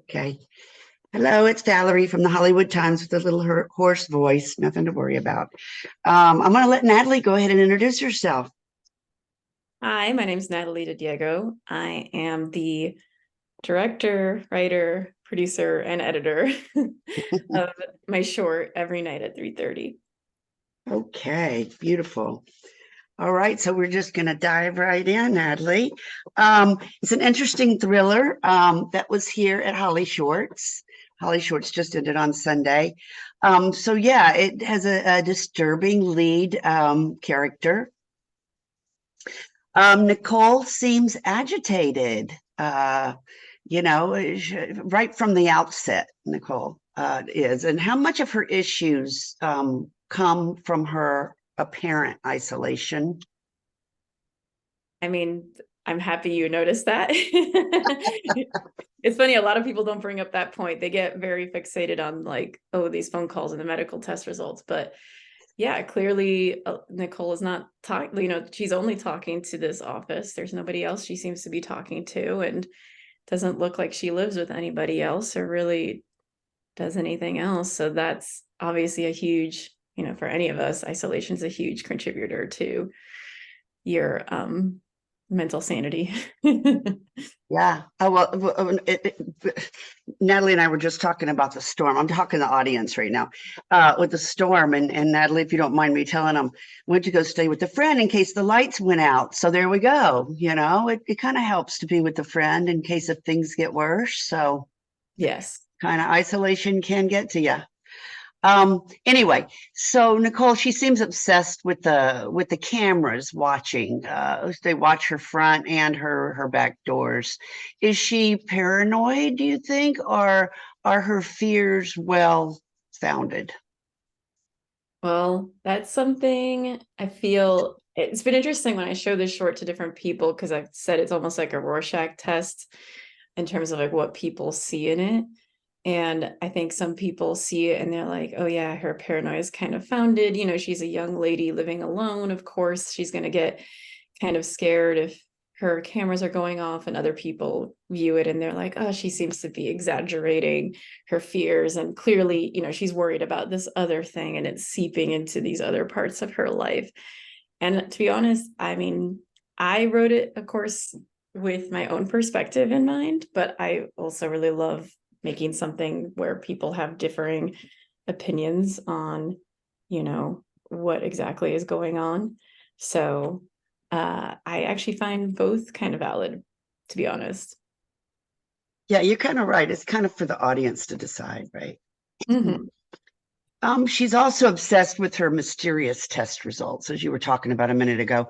Okay. Hello, it's Valerie from the Hollywood Times with a little hoarse voice. Nothing to worry about. I'm going to let Natalie go ahead and introduce herself. Hi, my name is Natalie Diego. I am the director, writer, producer, and editor of my short Every Night at 3:30. Okay, beautiful. All right, so we're just going to dive right in, Natalie. It's an interesting thriller that was here at HollyShorts. HollyShorts just ended on Sunday. So yeah, it has a disturbing lead character. Nicole seems agitated, right from the outset, Nicole is. And how much of her issues come from her apparent isolation? I mean, I'm happy you noticed that. It's funny, a lot of people don't bring up that point. They get very fixated on like, oh, these phone calls and the medical test results. But yeah, clearly Nicole is not talking, she's only talking to this office. There's nobody else she seems to be talking to, and doesn't look like she lives with anybody else or really does anything else. So that's obviously a huge, for any of us, isolation is a huge contributor to your mental sanity. Yeah. Oh, well, Natalie and I were just talking about the storm. I'm talking to the audience right now with the storm. And Natalie, if you don't mind me telling them, went to go stay with a friend in case the lights went out. So there we go. It kind of helps to be with a friend in case if things get worse. So Yes. kind of isolation can get to you. Anyway, so Nicole, she seems obsessed with the cameras watching. They watch her front and her back doors. Is she paranoid, do you think, or are her fears well founded? Well, that's something I feel it's been interesting when I show this short to different people because I've said it's almost like a Rorschach test in terms of like what people see in it. And I think some people see it and they're like, oh, yeah, her paranoia is kind of founded. She's a young lady living alone. Of course, she's going to get kind of scared if her cameras are going off and other people view it and they're like, oh, she seems to be exaggerating her fears. And clearly, she's worried about this other thing and it's seeping into these other parts of her life. And to be honest, I mean, I wrote it, of course, with my own perspective in mind, but I also really love making something where people have differing opinions on, what exactly is going on. So I actually find both kind of valid, to be honest. Yeah, you're kind of right. It's kind of for the audience to decide, right? Mm-hmm. She's also obsessed with her mysterious test results, as you were talking about a minute ago.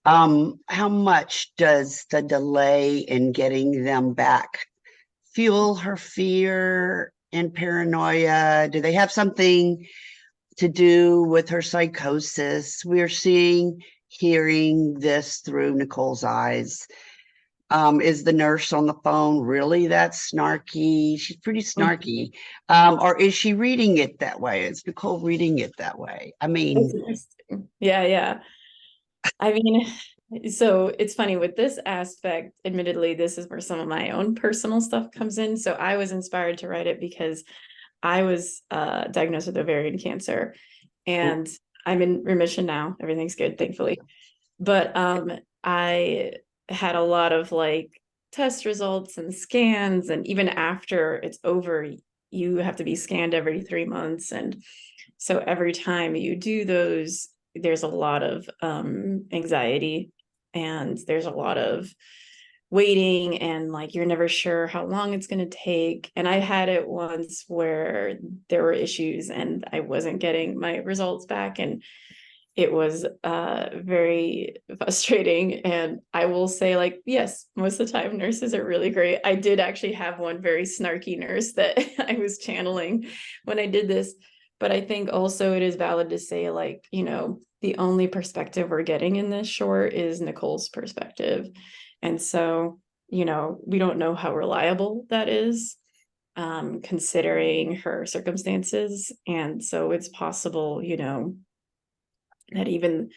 How much does the delay in getting them back fuel her fear and paranoia? Do they have something to do with her psychosis? We're hearing this through Nicole's eyes. Is the nurse on the phone really that snarky? She's pretty snarky. Or is she reading it that way? Is Nicole reading it that way? I That's mean, interesting. Yeah, yeah. I mean, so it's funny with this aspect, admittedly, this is where some of my own personal stuff comes in. So I was inspired to write it because I was diagnosed with ovarian cancer and I'm in remission now. Everything's good, thankfully. But I had a lot of like test results and scans, and even after it's over, you have to be scanned every 3 months. And so every time you do those, there's a lot of anxiety and there's a lot of waiting and like you're never sure how long it's going to take. And I had it once where there were issues and I wasn't getting my results back, and it was very frustrating. And I will say, like, yes, most of the time nurses are really great. I did actually have one very snarky nurse that I was channeling when I did this. But I think also it is valid to say, like, the only perspective we're getting in this short is Nicole's perspective. And so, we don't know how reliable that is, considering her circumstances. And so it's possible, that even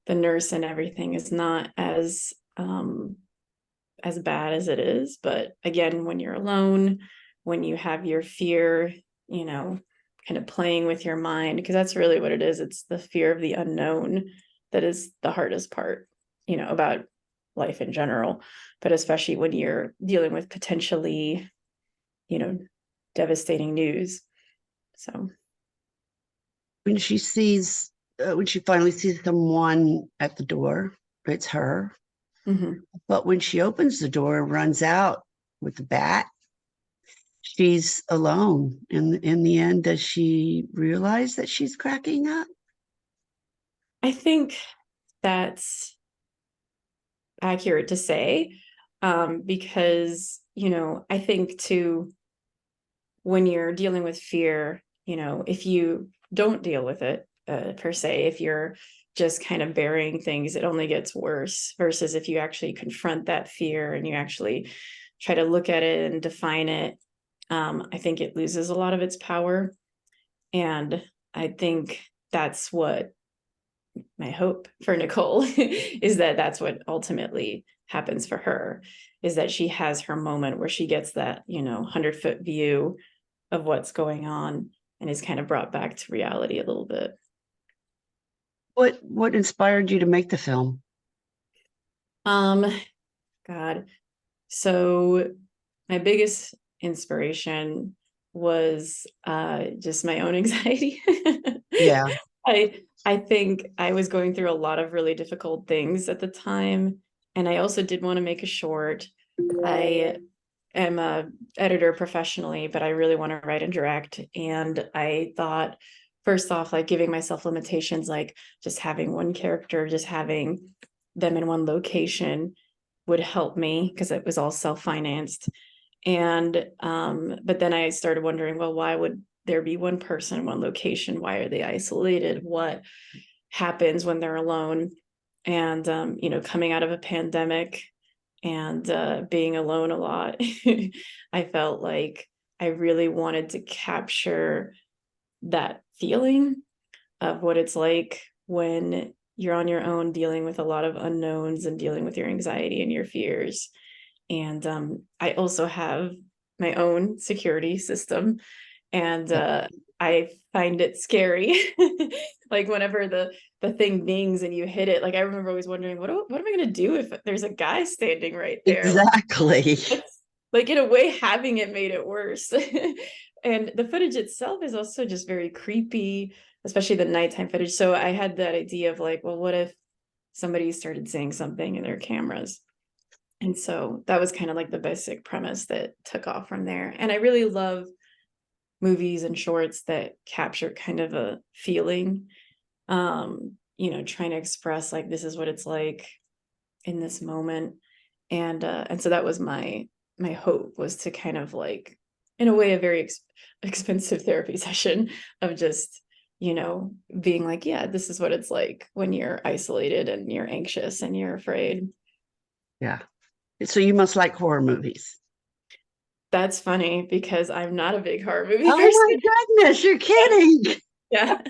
the nurse and everything is not as bad as it is. But again, when you're alone, when you have your fear, you know, kind of playing with your mind, because that's really what it is. It's the fear of the unknown that is the hardest part, you know, about life in general, but especially when you're dealing with potentially, you know, devastating news. So when she finally sees someone at the door, it's her. mhm. But when she opens the door and runs out with the bat, she's alone. In the end, does she realize that she's cracking up? I think that's accurate to say, because, you know, I think too, when you're dealing with fear, you know, if you don't deal with it, per se, if you're just kind of burying things, it only gets worse, versus if you actually confront that fear and you actually try to look at it and define it, I think it loses a lot of its power. And I think that's what my hope for Nicole is, that that's what ultimately happens for her, is that she has her moment where she gets that, you know, 100-foot view of what's going on and is kind of brought back to reality a little bit. What inspired you to make the film? Um, God. So my biggest inspiration was just my own anxiety. Yeah. I think I was going through a lot of really difficult things at the time, and I also did want to make a short. I am a editor professionally, but I really want to write and direct. And I thought, first off, like giving myself limitations, like just having one character, just having them in one location would help me, because it was all self-financed. And but then I started wondering, well, why would there be one person, one location? Why are they isolated? What happens when they're alone? And you know, coming out of a pandemic and being alone a lot, I felt like I really wanted to capture that feeling of what it's like when you're on your own, dealing with a lot of unknowns and dealing with your anxiety and your fears. And I also have my own security system, and I find it scary. Like whenever the thing dings and you hit it, like I remember always wondering, what am I going to do if there's a guy standing right there? Exactly. Like in a way, having it made it worse. And the footage itself is also just very creepy, especially the nighttime footage. So I had that idea of like, well, what if somebody started saying something in their cameras? And so that was kind of like the basic premise that took off from there. And I really love movies and shorts that capture kind of a feeling, you know, trying to express like, this is what it's like in this moment. And so that was my hope, was to kind of like, in a way, a very expensive therapy session of just, you know, being like, yeah, this is what it's like when you're isolated and you're anxious and you're afraid. Yeah. So you must like horror movies. That's funny because I'm not a big horror movie Oh person. my goodness, you're kidding. Yeah.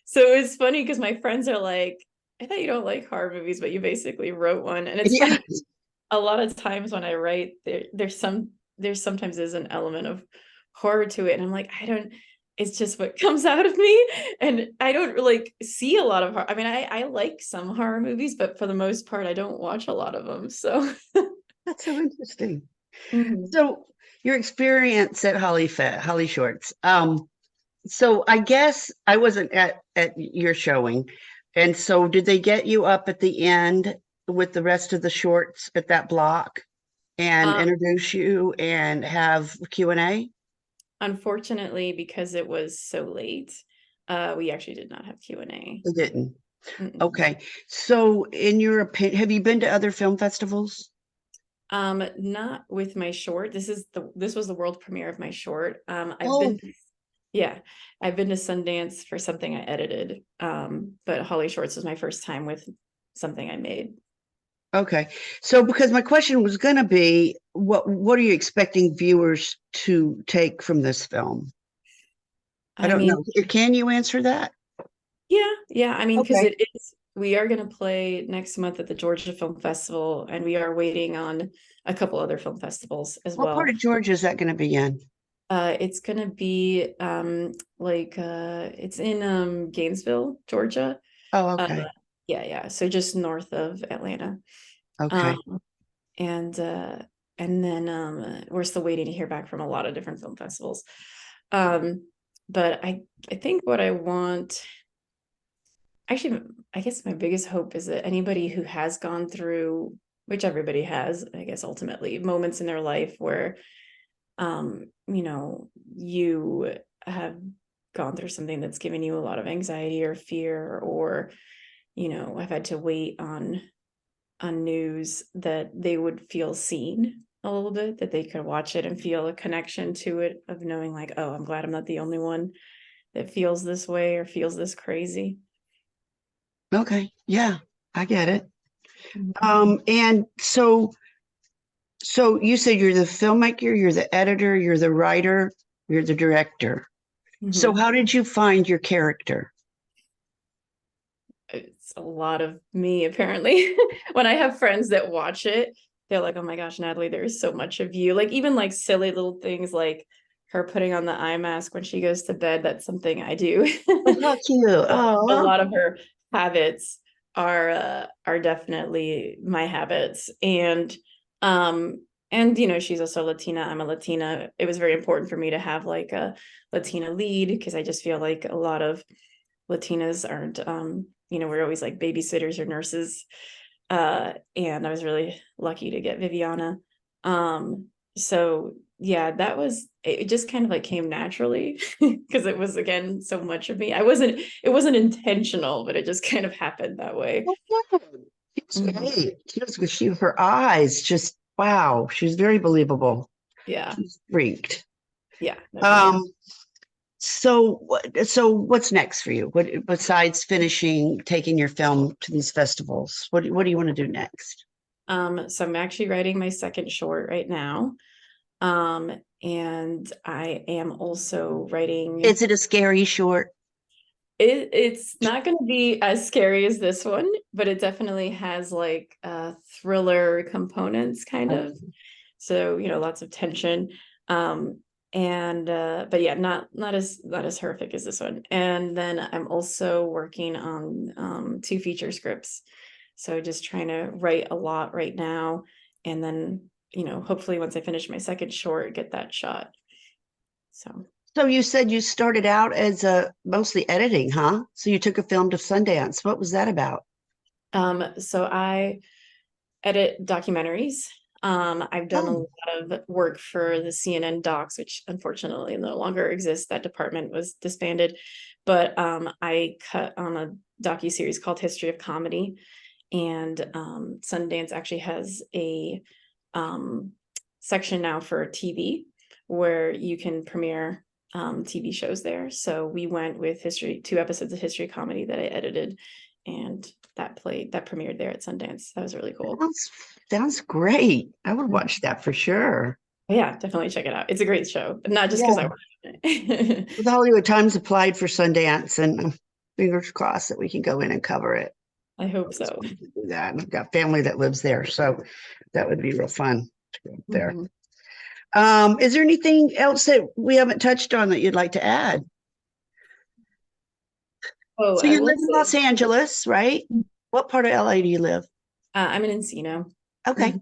So it's funny because my friends are like, I thought you don't like horror movies, but you basically wrote one. And it's Yeah, funny, a lot of times when I write, there's sometimes is an element of horror to it. And I'm like, I don't, it's just what comes out of me. And I don't like see a lot of horror. I mean, I like some horror movies, but for the most part, I don't watch a lot of them. So that's so interesting. Mhm. So your experience at HollyShorts. So I guess I wasn't at your showing. And so did they get you up at the end with the rest of the shorts at that block and Um, introduce you and have Q&A? Unfortunately, because it was so late, we actually did not have Q&A. They didn't. Mm-mm. Okay. So in your opinion, have you been to other film festivals? Not with my short. This was the world premiere of my short. I've Oh, been, yeah, I've been to Sundance for something I edited. But HollyShorts was my first time with something I made. okay. So because my question was going to be, what are you expecting viewers to take from this film? I I don't mean, know. Can you answer that? yeah. I mean, because Okay. it is. We are going to play next month at the Georgia Film Festival, and we are waiting on a couple other film festivals as What part well. of Georgia is that going to be in? It's gonna be it's in Gainesville, Georgia. Oh, Uh, okay. yeah. So just north of Atlanta. Okay. Um, and then we're still waiting to hear back from a lot of different film festivals. But I think what I want, actually, I guess my biggest hope is that anybody who has gone through, which everybody has, I guess ultimately, moments in their life where you have gone through something that's given you a lot of anxiety or fear, or I've had to wait on news, that they would feel seen a little bit, that they could watch it and feel a connection to it, of knowing like, oh, I'm glad I'm not the only one that feels this way or feels this crazy. Okay. Yeah, I get it. Mhm. And so you said you're the filmmaker, you're the editor, you're the writer, you're the director. So Mhm. how did you find your character? It's a lot of me, apparently. When I have friends that watch it, they're like, oh my gosh, Natalie, there's so much of you. Like even like silly little things like her putting on the eye mask when she goes to bed. That's something I do. Oh, how cute. A Oh, lot of her habits are definitely my habits. And she's also Latina, I'm a Latina. It was very important for me to have like a Latina lead, because I just feel like a lot of Latinas aren't, we're always like babysitters or nurses. And I was really lucky to get Viviana. So yeah, it just kind of like came naturally, because it was, again, so much of me. It wasn't intentional, but it just kind of happened that way. it's Mhm. great. Her eyes just, wow, she's very believable. Yeah, She's freaked. yeah, no, she is. Um, so what's next for you? What besides finishing taking your film to these festivals? What do you want to do next? So I'm actually writing my second short right now. And I am also writing. Is it a scary short? It's not going to be as scary as this one, but it definitely has like thriller components, kind of. So, lots of tension. Um, and but yeah, not as horrific as this one. And then I'm also working on two feature scripts. So just trying to write a lot right now, and then, hopefully once I finish my second short, get that shot. So So you said you started out as a mostly editing, huh? So you took a film to Sundance. What was that about? so I edit documentaries. I've done a Oh, lot of work for the CNN docs, which unfortunately no longer exists. That department was disbanded. But I cut on a docu-series called History of Comedy. And Sundance actually has a um, section now for TV, where you can premiere TV shows there. So we went with two episodes of History Comedy that I edited, and that premiered there at Sundance. That was really cool. sounds sounds great. I would watch that for sure. Yeah, definitely check it out. It's a great show, not just because I Yeah. worked on it. The Hollywood Times applied for Sundance, and fingers crossed that we can go in and cover it. I I hope always so. wanted to do that. And I've got family that lives there, so that would be real fun to go up there. Mhm. Is there anything else that we haven't touched on that you'd like to add? Oh, So I you will live in say, Los Angeles, right? What part of LA do you live? I'm in Encino. Okay. Mhm.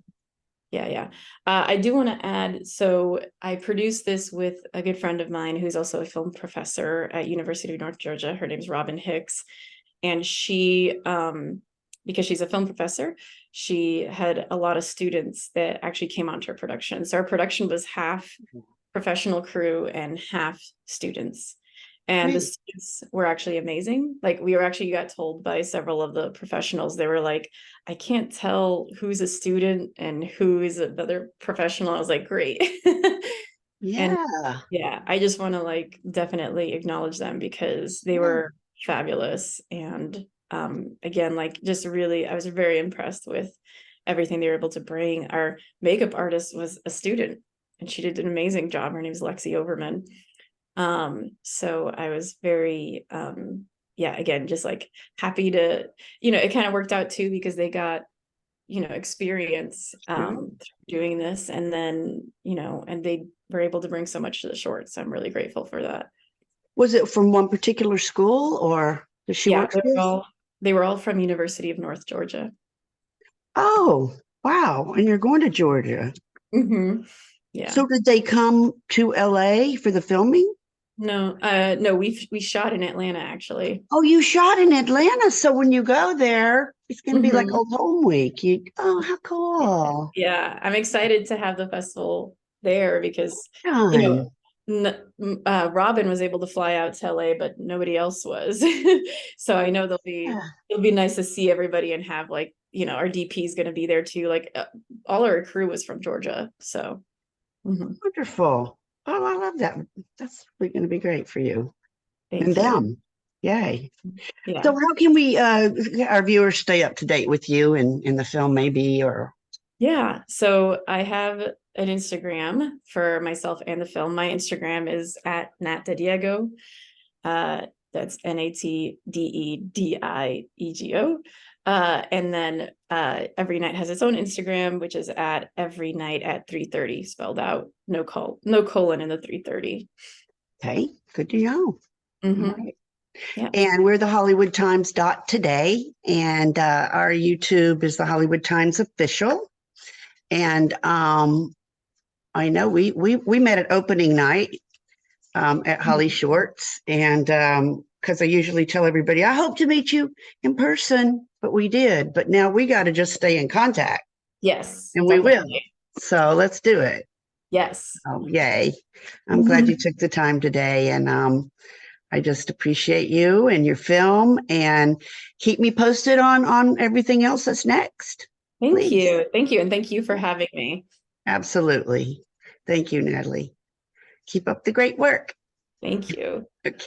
Yeah, yeah. I do want to add, so I produced this with a good friend of mine who's also a film professor at University of North Georgia. Her name's Robyn Hicks. And she, because she's a film professor, she had a lot of students that actually came onto her production. So our production was half professional crew and half students. And the Great. students were actually amazing. Like we were actually got told by several of the professionals, they were like, I can't tell who's a student and who is another professional. I was like, great. And Yeah. yeah, I just want to like definitely acknowledge them, because they Yeah. were fabulous. And again, like just really, I was very impressed with everything they were able to bring. Our makeup artist was a student, and she did an amazing job. Her name's Lexi Overman. So I was very yeah, again, just like happy to, it kind of worked out too, because they got experience doing this. And then, and they were able to bring so much to the shorts. I'm really grateful for that. Was it from one particular school, or does she work with? They were all from University of North Georgia. Oh, wow. And you're going to Georgia. Yeah. So did they come to LA for the filming? No, we shot in Atlanta, actually. Oh, you shot in Atlanta. So when you go there, it's going to be like old home week. How cool. Yeah, I'm excited to have the festival there because, Done. Robyn was able to fly out to LA, but nobody else was. So I know Yeah. it'll be nice to see everybody and have like, our DP is going to be there too. Like all our crew was from Georgia. So. Wonderful. Oh, I love that. That's going to be great for you. Thank you. Them. Yay. Yeah. So how can we our viewers stay up to date with you and in the film maybe, or? Yeah. So I have an Instagram for myself and the film. My Instagram is at Nat De Diego. That's NATDEDIEGO. And then Every Night has its own Instagram, which is at Every Night at 3:30, spelled out, no colon in the 3:30. Okay, good to know. All right. Yeah. And we're the Hollywood Times today, and our YouTube is the Hollywood Times Official. And I know we met at opening night at HollyShorts, and because I usually tell everybody I hope to meet you in person, but we did. But now we got to just stay in contact. Yes, And definitely. we will. So let's do it. Yes. Oh, yay! I'm glad you took the time today, and I just appreciate you and your film, and keep me posted on everything else that's next. Thank you. Thank you. And thank you for having me. Absolutely. Thank you, Natalie. Keep up the great work. Thank you. Okay.